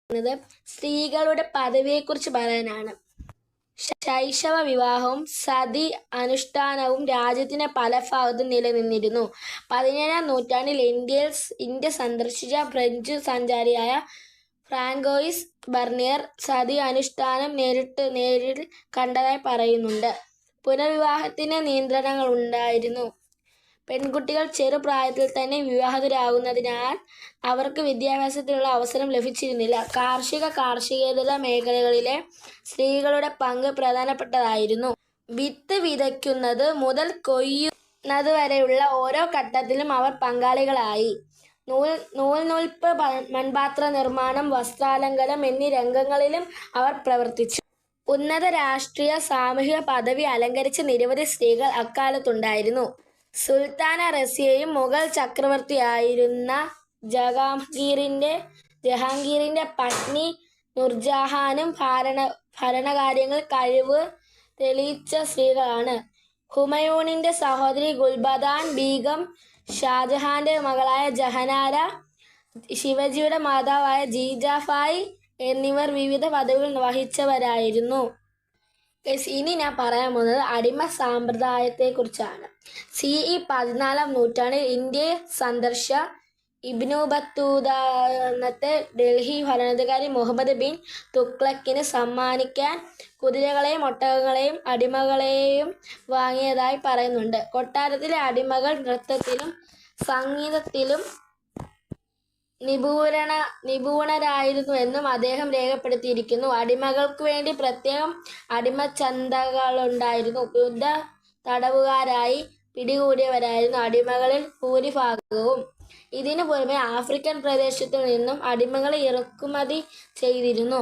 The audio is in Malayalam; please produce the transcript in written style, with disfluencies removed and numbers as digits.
സ്ത്രീകളുടെ പദവിയെക്കുറിച്ച് പറയാനാണ്. ശൈശവ വിവാഹവും സതി അനുഷ്ഠാനവും രാജ്യത്തിന്റെ പല ഭാഗത്തും നിലനിന്നിരുന്നു. 17-ാം നൂറ്റാണ്ടിൽ ഇന്ത്യ സന്ദർശിച്ച ഫ്രഞ്ച് സഞ്ചാരിയായ ഫ്രാങ്കോയിസ് ബർണിയർ സതി അനുഷ്ഠാനം നേരിൽ കണ്ടതായി പറയുന്നുണ്ട്. പുനർവിവാഹത്തിന് നിയന്ത്രണങ്ങൾ ഉണ്ടായിരുന്നു. പെൺകുട്ടികൾ ചെറുപ്രായത്തിൽ തന്നെ വിവാഹിതരാകുന്നതിനാൽ അവർക്ക് വിദ്യാഭ്യാസത്തിനുള്ള അവസരം ലഭിച്ചിരുന്നില്ല. കാർഷികേതര മേഖലകളിലെ സ്ത്രീകളുടെ പങ്ക് പ്രധാനപ്പെട്ടതായിരുന്നു. വിത്ത് വിതയ്ക്കുന്നത് മുതൽ കൊയ്യുന്നത് വരെയുള്ള ഓരോ ഘട്ടത്തിലും അവർ പങ്കാളികളായി. നൂൽനൂൽപ്പ്, മൺപാത്ര നിർമ്മാണം, വസ്ത്രാലങ്കാരം എന്നീ രംഗങ്ങളിലും അവർ പ്രവർത്തിച്ചു. ഉന്നത രാഷ്ട്രീയ സാമൂഹിക പദവി അലങ്കരിച്ച നിരവധി സ്ത്രീകൾ അക്കാലത്തുണ്ടായിരുന്നു. സുൽത്താന റസിയയും മുഗൾ ചക്രവർത്തിയായിരുന്ന ജഹാംഗീറിന്റെ പത്നി നൂർജഹാനും ഭരണകാര്യങ്ങളിൽ കഴിവ് തെളിയിച്ച സ്ത്രീകളാണ്. ഹുമയൂണിന്റെ സഹോദരി ഗുൽബദാൻ ബീഗം, ഷാജഹാന്റെ മകളായ ജഹനാര, ശിവജിയുടെ മാതാവായ ജീജാഭായ് എന്നിവർ വിവിധ പദവികൾ വഹിച്ചവരായിരുന്നു. ഇനി ഞാൻ പറയാൻ പോകുന്നത് അടിമ സമ്പ്രദായത്തെക്കുറിച്ചാണ്. CE 14-ാം നൂറ്റാണ്ടിൽ ഇന്ത്യയെ സന്ദർശിച്ച ഇബ്നു ബത്തൂത ഡൽഹി ഭരണാധികാരി മുഹമ്മദ് ബിൻ തുഗ്ലക്കിന് സമ്മാനിക്കാൻ കുതിരകളെയും ഒട്ടകങ്ങളെയും അടിമകളെയും വാങ്ങിയതായി പറയുന്നുണ്ട്. കൊട്ടാരത്തിലെ അടിമകൾ നൃത്തത്തിലും സംഗീതത്തിലും നിപുണരായിരുന്നുവെന്നും അദ്ദേഹം രേഖപ്പെടുത്തിയിരിക്കുന്നു. അടിമകൾക്കു വേണ്ടി പ്രത്യേകം അടിമച്ചന്തകളുണ്ടായിരുന്നു. യുദ്ധ തടവുകാരായി പിടികൂടിയവരായിരുന്നു അടിമകളിൽ ഭൂരിഭാഗവും. ഇതിനു പുറമെ ആഫ്രിക്കൻ പ്രദേശത്തു നിന്നും അടിമകളെ ഇറക്കുമതി ചെയ്തിരുന്നു.